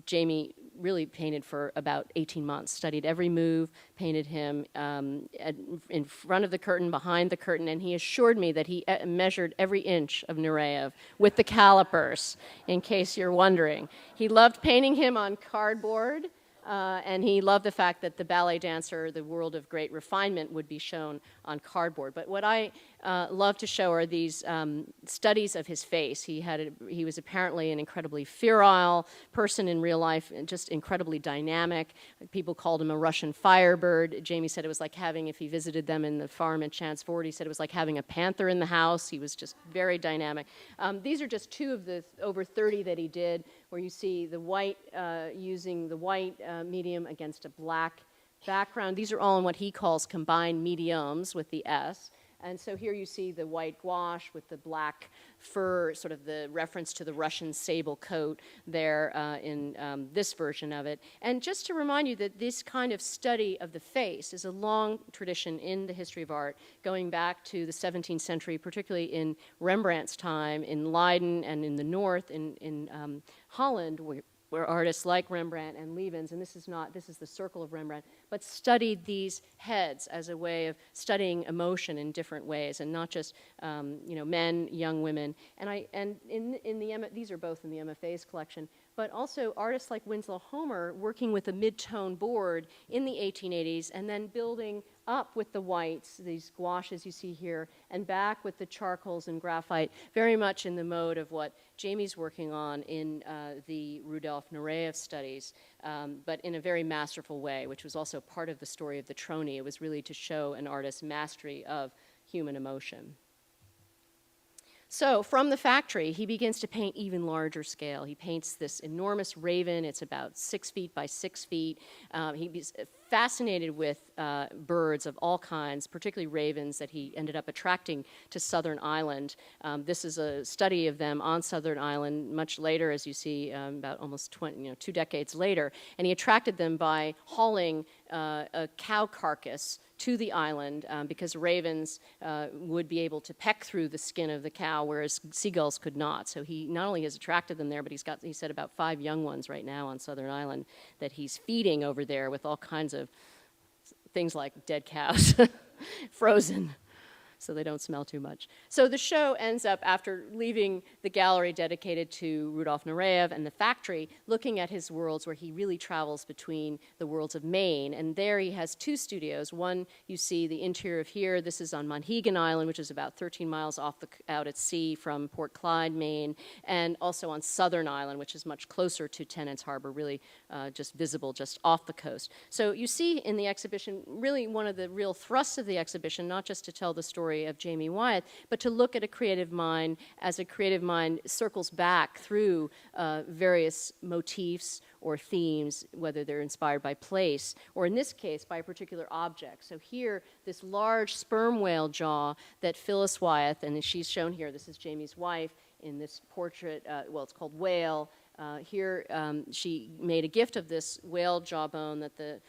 Jamie really painted for about 18 months, studied every move, painted him in front of the curtain, behind the curtain, and he assured me that he measured every inch of Nureyev with the calipers, in case you're wondering. He loved painting him on cardboard, and he loved the fact that the ballet dancer, the world of great refinement, would be shown on cardboard. But what I love to show are these studies of his face. He was apparently an incredibly virile person in real life, and just incredibly dynamic. People called him a Russian firebird. Jamie said it was like having, if he visited them in the farm at Chance Ford, he said it was like having a panther in the house. He was just very dynamic. These are just two of the over 30 that he did, where you see the white, using the white medium against a black background. These are all in what he calls combined mediums with the S. And so here you see the white gouache with the black fur, sort of the reference to the Russian sable coat there in this version of it. And just to remind you that this kind of study of the face is a long tradition in the history of art, going back to the 17th century, particularly in Rembrandt's time, in Leiden and in the north, in Holland, where artists like Rembrandt and Lievens, and this is the circle of Rembrandt, but studied these heads as a way of studying emotion in different ways, and not just men, young women, and these are both in the MFA's collection, but also artists like Winslow Homer working with a mid-tone board in the 1880s, and then building up with the whites, these gouaches you see here, and back with the charcoals and graphite, very much in the mode of what Jamie's working on in the Rudolf Nureyev studies, but in a very masterful way, which was also part of the story of the Trony. It was really to show an artist's mastery of human emotion. So from the factory, he begins to paint even larger scale. He paints this enormous raven. It's about 6 feet by 6 feet. He's fascinated with birds of all kinds, particularly ravens that he ended up attracting to Southern Ireland. This is a study of them on Southern Ireland much later, as you see, about almost 2 decades later. And he attracted them by hauling a cow carcass to the island because ravens would be able to peck through the skin of the cow, whereas seagulls could not. So he not only has attracted them there, but he said about 5 young ones right now on Southern Island that he's feeding over there with all kinds of things like dead cows, frozen, so they don't smell too much. So the show ends up, after leaving the gallery dedicated to Rudolf Nureyev and the factory, looking at his worlds where he really travels between the worlds of Maine. And there he has 2 studios. One, you see the interior of here. This is on Monhegan Island, which is about 13 miles out at sea from Port Clyde, Maine, and also on Southern Island, which is much closer to Tennant's Harbor, really just visible just off the coast. So you see in the exhibition, really one of the real thrusts of the exhibition, not just to tell the story of Jamie Wyeth, but to look at a creative mind as a creative mind circles back through various motifs or themes, whether they're inspired by place, or in this case, by a particular object. So here, this large sperm whale jaw that Phyllis Wyeth, and she's shown here, this is Jamie's wife, in this portrait, well, it's called Whale. Here, she made a gift of this whale jawbone that the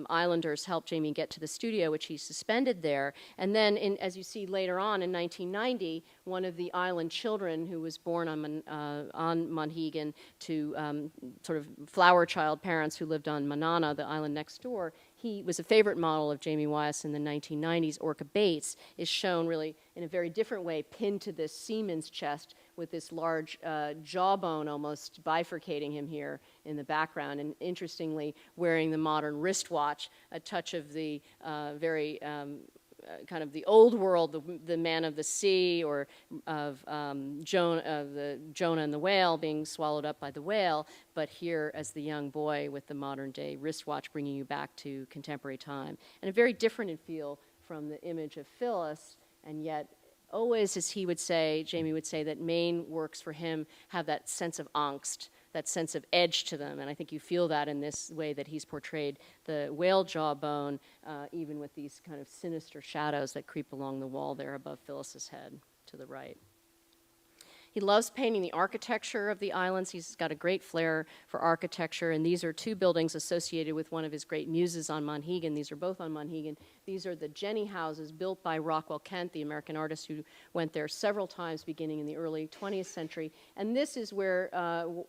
islanders helped Jamie get to the studio, which he suspended there. And then, as you see later on in 1990, one of the island children who was born on Monhegan to sort of flower child parents who lived on Manana, the island next door, he was a favorite model of Jamie Wyeth in the 1990s. Orca Bates is shown really in a very different way, pinned to this seaman's chest with this large jawbone almost bifurcating him here in the background, and interestingly wearing the modern wristwatch, a touch of the very kind of the old world, the man of the sea, or of Jonah and the whale being swallowed up by the whale, but here as the young boy with the modern day wristwatch bringing you back to contemporary time. And a very different in feel from the image of Phyllis, and yet always, as he would say, Jamie would say, that Maine works for him have that sense of angst, that sense of edge to them. And I think you feel that in this way that he's portrayed the whale jawbone, even with these kind of sinister shadows that creep along the wall there above Phyllis's head to the right. He loves painting the architecture of the islands. He's got a great flair for architecture, and these are 2 buildings associated with one of his great muses on Monhegan. These are both on Monhegan. These are the Jenny houses built by Rockwell Kent, the American artist who went there several times beginning in the early 20th century. And this is where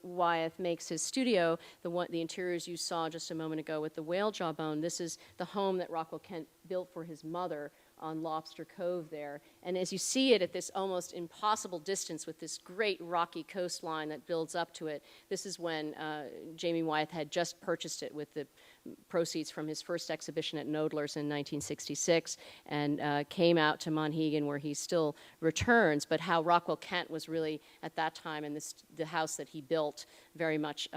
Wyeth makes his studio, the interiors you saw just a moment ago with the whale jawbone. This is the home that Rockwell Kent built for his mother on Lobster Cove there. And as you see it at this almost impossible distance with this great rocky coastline that builds up to it, this is when Jamie Wyeth had just purchased it with the proceeds from his first exhibition at Knoedler's in 1966, and came out to Monhegan, where he still returns, but how Rockwell Kent was really at that time, and the house that he built, very much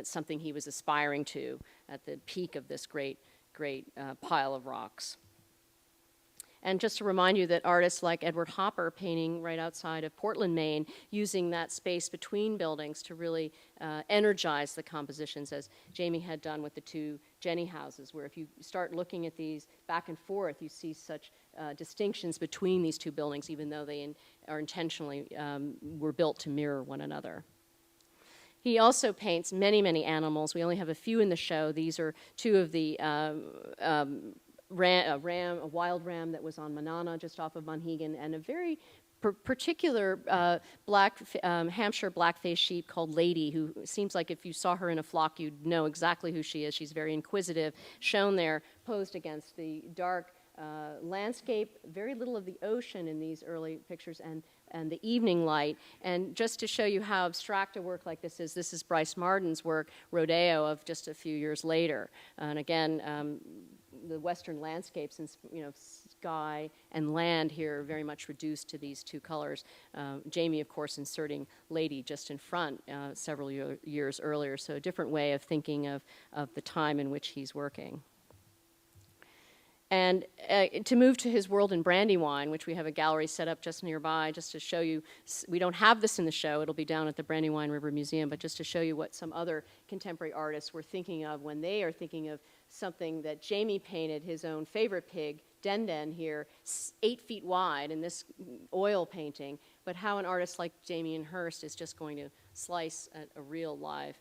something he was aspiring to at the peak of this great pile of rocks. And just to remind you that artists like Edward Hopper, painting right outside of Portland, Maine, using that space between buildings to really energize the compositions, as Jamie had done with the 2 Jenny houses, where if you start looking at these back and forth, you see such distinctions between these 2 buildings, even though they are intentionally were built to mirror one another. He also paints many, many animals. We only have a few in the show. These are 2 of the a wild ram that was on Manana, just off of Monhegan, and a very particular Hampshire black-faced sheep called Lady, who seems like if you saw her in a flock, you'd know exactly who she is. She's very inquisitive, shown there, posed against the dark landscape, very little of the ocean in these early pictures, and the evening light. And just to show you how abstract a work like this is Bryce Marden's work, Rodeo, of just a few years later. And again, the western landscapes and sky and land here are very much reduced to these 2 colors. Jamie, of course, inserting Lady just in front several years earlier, so a different way of thinking of the time in which he's working. And to move to his world in Brandywine, which we have a gallery set up just nearby, just to show you, we don't have this in the show, it'll be down at the Brandywine River Museum, but just to show you what some other contemporary artists were thinking of when they are thinking of something that Jamie painted, his own favorite pig, Den Den here, 8 feet wide in this oil painting, but how an artist like Damien Hirst is just going to slice a real live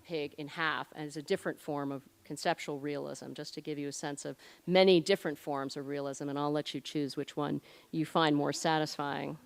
pig in half as a different form of conceptual realism, just to give you a sense of many different forms of realism, and I'll let you choose which one you find more satisfying.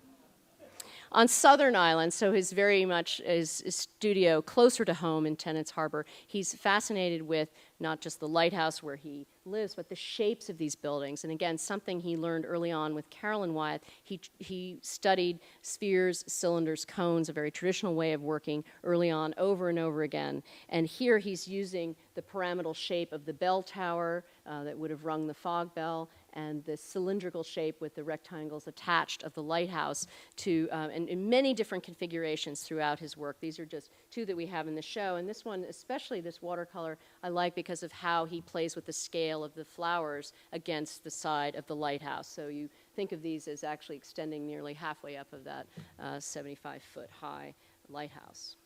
On Southern Island, so his very much his studio closer to home in Tennant's Harbor, he's fascinated with not just the lighthouse where he lives, but the shapes of these buildings. And again, something he learned early on with Carolyn Wyeth, he studied spheres, cylinders, cones, a very traditional way of working early on over and over again. And here he's using the pyramidal shape of the bell tower that would have rung the fog bell, and the cylindrical shape with the rectangles attached of the lighthouse to, and in many different configurations throughout his work. These are just 2 that we have in the show, and this one, especially this watercolor, I like because of how he plays with the scale of the flowers against the side of the lighthouse. So you think of these as actually extending nearly halfway up of that 75-foot high lighthouse.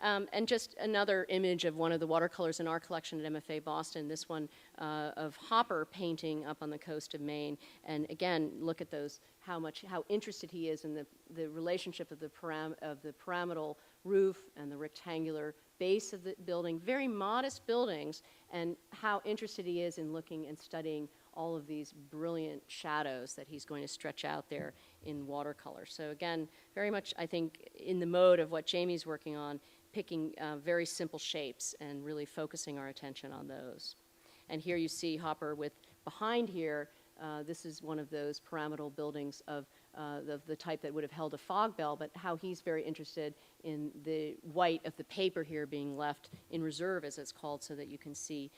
And just another image of one of the watercolors in our collection at MFA Boston, this one of Hopper painting up on the coast of Maine. And again, look at those, how interested he is in the relationship of the pyramidal roof and the rectangular base of the building, very modest buildings, and how interested he is in looking and studying all of these brilliant shadows that he's going to stretch out there in watercolor. So again, very much, I think, in the mode of what Jamie's working on, picking very simple shapes and really focusing our attention on those. And here you see Hopper with, behind here, this is one of those pyramidal buildings of the type that would have held a fog bell, but how he's very interested in the white of the paper here being left in reserve, as it's called, so that you can see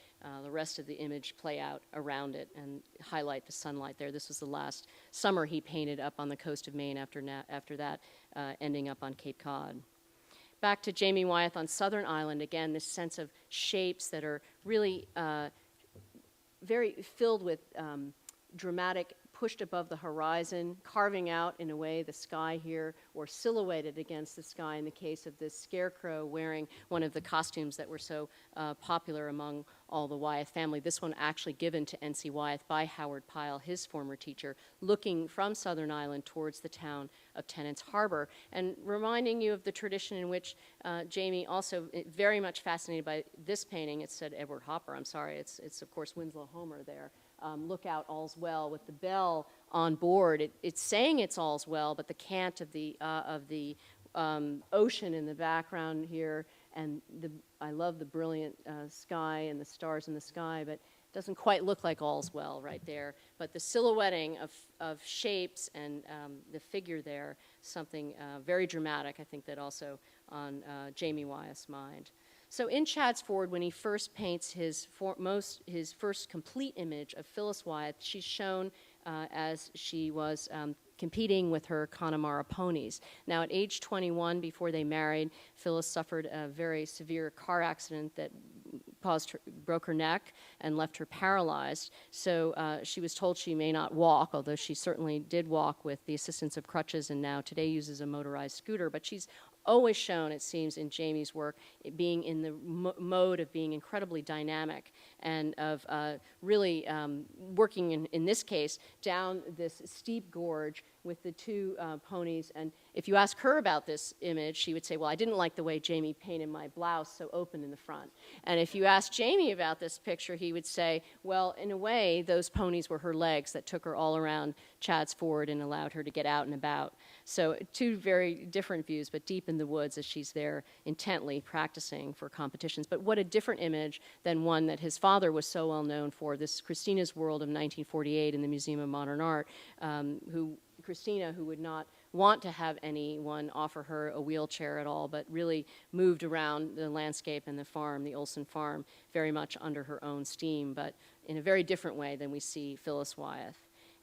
the rest of the image play out around it and highlight the sunlight there. This was the last summer he painted up on the coast of Maine, after that ending up on Cape Cod. Back to Jamie Wyeth on Southern Island, again, this sense of shapes that are really very filled with dramatic, pushed above the horizon, carving out in a way the sky here, or silhouetted against the sky in the case of this scarecrow wearing one of the costumes that were so popular among all the Wyeth family. This one actually given to N.C. Wyeth by Howard Pyle, his former teacher, looking from Southern Island towards the town of Tennant's Harbor, and reminding you of the tradition in which Jamie also very much fascinated by this painting. It said Edward Hopper, I'm sorry, it's of course Winslow Homer there. Look out, all's well, with the bell on board. It's saying it's all's well, but the cant of the ocean in the background here, and I love the brilliant sky and the stars in the sky, but it doesn't quite look like all's well right there. But the silhouetting of shapes and the figure there, something very dramatic, I think, that also on Jamie Wyeth's mind. So in Chad's Ford, when he first paints his first complete image of Phyllis Wyeth, she's shown as she was competing with her Connemara ponies. Now, at age 21, before they married, Phyllis suffered a very severe car accident that broke her neck and left her paralyzed. So she was told she may not walk, although she certainly did walk with the assistance of crutches, and now today uses a motorized scooter. But she's always shown, it seems, in Jamie's work, being in the mode of being incredibly dynamic and of really working, in this case, down this steep gorge with the 2 ponies. And if you ask her about this image, she would say, well, I didn't like the way Jamie painted my blouse so open in the front. And if you ask Jamie about this picture, he would say, well, in a way, those ponies were her legs that took her all around Chad's Ford and allowed her to get out and about. So 2 very different views, but deep in the woods as she's there intently practicing for competitions. But what a different image than one that his father was so well known for, this Christina's World of 1948 in the Museum of Modern Art, Christina, who would not want to have anyone offer her a wheelchair at all, but really moved around the landscape and the farm, the Olson farm, very much under her own steam, but in a very different way than we see Phyllis Wyeth.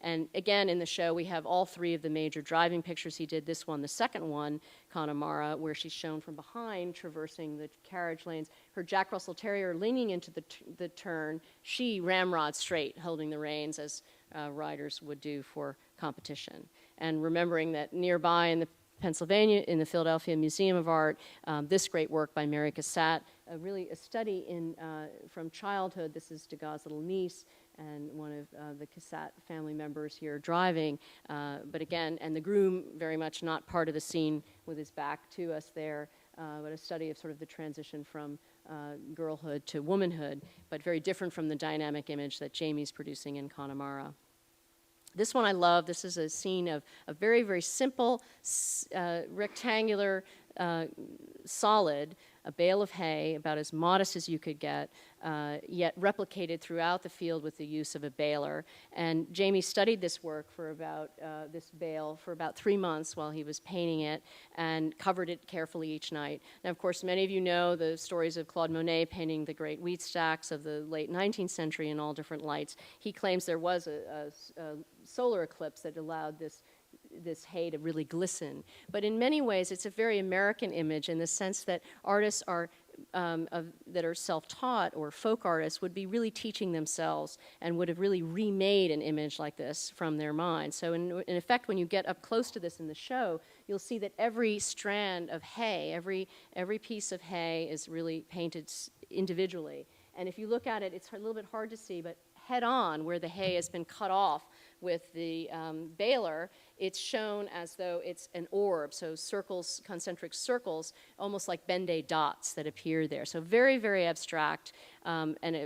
And again, in the show, we have all three of the major driving pictures he did. This one, the second one, Connemara, where she's shown from behind traversing the carriage lanes. Her Jack Russell Terrier leaning into the turn, she ramrod straight, holding the reins as riders would do for competition. And remembering that nearby in the Pennsylvania, in the Philadelphia Museum of Art, this great work by Mary Cassatt, really a study in from childhood. This is Degas' little niece and one of the Cassatt family members here driving. But again, and the groom very much not part of the scene with his back to us there, but a study of sort of the transition from girlhood to womanhood, but very different from the dynamic image that Jamie's producing in Connemara. This one I love. This is a scene of a very, very simple, rectangular, solid, a bale of hay, about as modest as you could get, yet replicated throughout the field with the use of a baler. And Jamie studied this work for about, this bale for about 3 months while he was painting it, and covered it carefully each night. Now, of course, many of you know the stories of Claude Monet painting the great wheat stacks of the late 19th century in all different lights. He claims there was a solar eclipse that allowed this hay to really glisten. But in many ways, it's a very American image in the sense that artists are that are self-taught or folk artists would be really teaching themselves and would have really remade an image like this from their mind. So in effect, when you get up close to this in the show, you'll see that every strand of hay, every piece of hay is really painted individually. And if you look at it, it's a little bit hard to see, but head on, where the hay has been cut off with the baler, it's shown as though it's an orb, so circles, concentric circles, almost like Ben-Day dots that appear there. So very, very abstract, and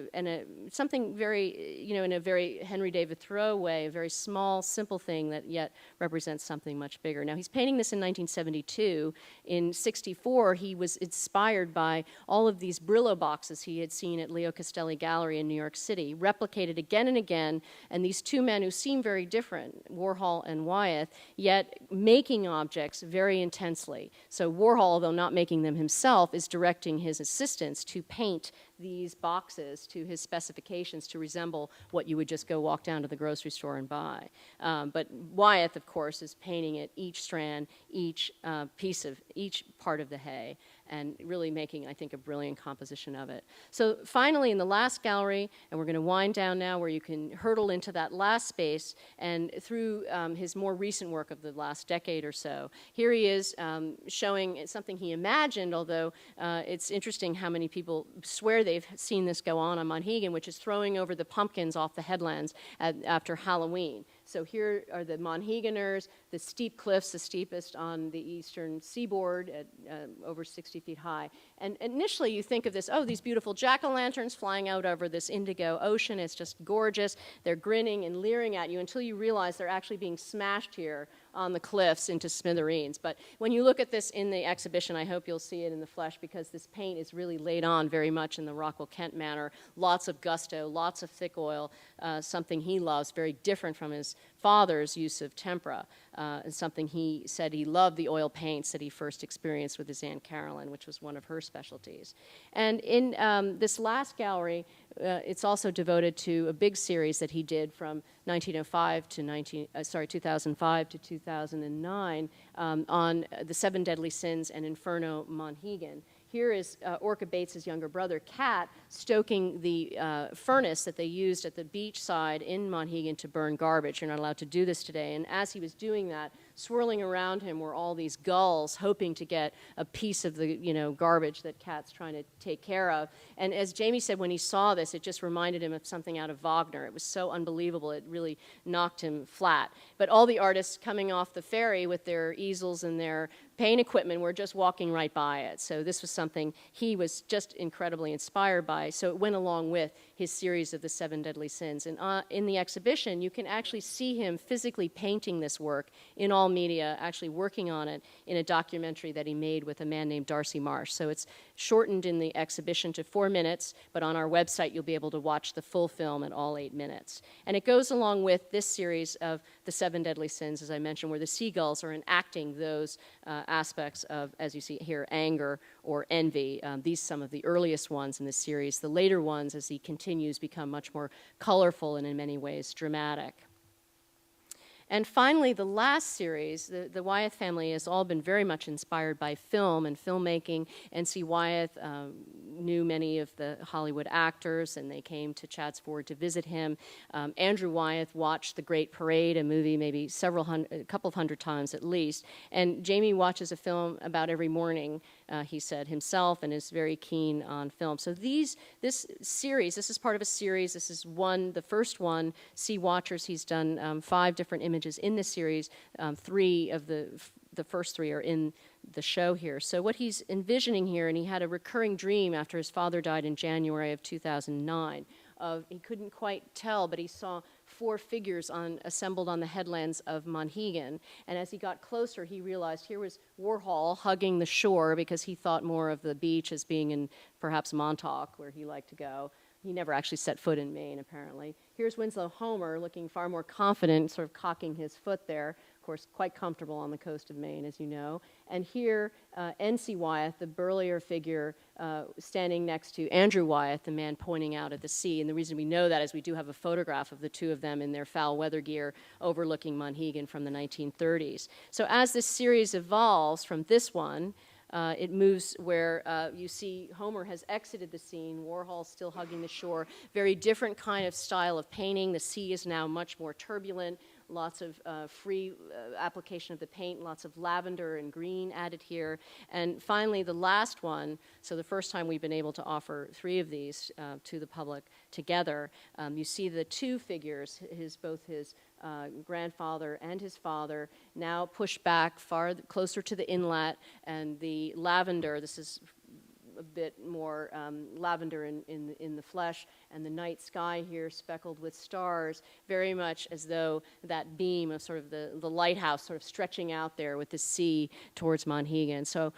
something very, in a very Henry David Thoreau way, a very small, simple thing that yet represents something much bigger. Now, he's painting this in 1972. In 64, he was inspired by all of these Brillo boxes he had seen at Leo Castelli Gallery in New York City, replicated again and again, and these two men who seem very different, Warhol and Wyeth, yet making objects very intensely. So Warhol, although not making them himself, is directing his assistants to paint these boxes to his specifications to resemble what you would just go walk down to the grocery store and buy. But Wyeth, of course, is painting it, each strand, each piece of, each part of the hay, and really making, I think, a brilliant composition of it. So finally, in the last gallery, and we're going to wind down now where you can hurtle into that last space, and through his more recent work of the last decade or so, here he is showing something he imagined, although it's interesting how many people swear they've seen this go on Monhegan, which is throwing over the pumpkins off the headlands after Halloween. So here are the Monheganers, the steep cliffs, the steepest on the eastern seaboard at over 60 feet high. And initially you think of this, oh, these beautiful jack-o'-lanterns flying out over this indigo ocean. It's just gorgeous. They're grinning and leering at you until you realize they're actually being smashed here on the cliffs into smithereens. But when you look at this in the exhibition, I hope you'll see it in the flesh, because this paint is really laid on very much in the Rockwell Kent manner. Lots of gusto, lots of thick oil, something he loves, very different from his father's use of tempera, and something he said he loved the oil paints that he first experienced with his Aunt Carolyn, which was one of her specialties. And in this last gallery, it's also devoted to a big series that he did from 1905 to 2005 to 2009 on the Seven Deadly Sins and Inferno Monhegan. Here is Orca Bates' younger brother, Cat, stoking the furnace that they used at the beach side in Monhegan to burn garbage. You're not allowed to do this today. And as he was doing that, swirling around him were all these gulls hoping to get a piece of the garbage that Cat's trying to take care of. And as Jamie said, when he saw this, it just reminded him of something out of Wagner. It was so unbelievable, it really knocked him flat. But all the artists coming off the ferry with their easels and their paint equipment were just walking right by it. So this was something he was just incredibly inspired by. So it went along with his series of the Seven Deadly Sins. And in the exhibition, you can actually see him physically painting this work in all media, actually working on it in a documentary that he made with a man named Darcy Marsh. So it's shortened in the exhibition to 4 minutes, but on our website you'll be able to watch the full film at all 8 minutes. And it goes along with this series of the Seven Deadly Sins, as I mentioned, where the seagulls are enacting those aspects of, as you see here, anger or envy. These some of the earliest ones in the series. The later ones, as he continues, become much more colorful and in many ways dramatic. And finally, the last series, the Wyeth family has all been very much inspired by film and filmmaking. N.C. Wyeth knew many of the Hollywood actors, and they came to Chadds Ford to visit him. Andrew Wyeth watched The Great Parade, a movie maybe a couple of hundred times at least. And Jamie watches a film about every morning, he said himself, and is very keen on film. So this series, this is part of a series. This is the first one, Sea Watchers. He's done 5 different images in this series. 3 of the first 3 are in the show here. So what he's envisioning here, and he had a recurring dream after his father died in January of 2009, he couldn't quite tell, but he saw 4 figures assembled on the headlands of Monhegan. And as he got closer, he realized here was Warhol hugging the shore, because he thought more of the beach as being in perhaps Montauk, where he liked to go. He never actually set foot in Maine, apparently. Here's Winslow Homer looking far more confident, sort of cocking his foot there. Of course, quite comfortable on the coast of Maine, as you know. And here, N.C. Wyeth, the burlier figure, standing next to Andrew Wyeth, the man pointing out at the sea. And the reason we know that is we do have a photograph of the 2 of them in their foul weather gear overlooking Monhegan from the 1930s. So as this series evolves from this one, it moves where you see Homer has exited the scene, Warhol still hugging the shore. Very different kind of style of painting. The sea is now much more turbulent, lots of free application of the paint, lots of lavender and green added here. And finally, the last one, so the first time we've been able to offer 3 of these to the public together, you see the 2 figures, both his grandfather and his father, now pushed back far closer to the inlet, and the lavender, this is a bit more lavender in the flesh, and the night sky here speckled with stars, very much as though that beam of sort of the lighthouse sort of stretching out there with the sea towards Monhegan. So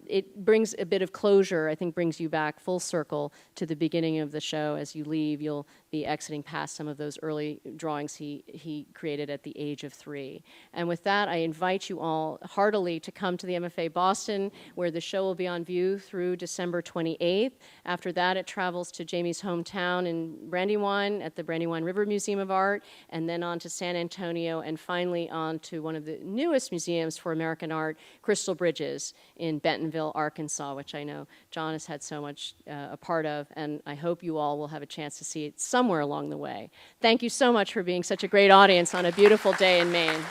it brings a bit of closure, I think brings you back full circle to the beginning of the show. As you leave, you'll be exiting past some of those early drawings he created at the age of 3. And with that, I invite you all heartily to come to the MFA Boston, where the show will be on view through December 28th. After that, it travels to Jamie's hometown in Brandywine at the Brandywine River Museum of Art, and then on to San Antonio, and finally on to one of the newest museums for American art, Crystal Bridges in Bentonville, Arkansas, which I know John has had so much a part of, and I hope you all will have a chance to see it somewhere along the way. Thank you so much for being such a great audience on a beautiful day in Maine.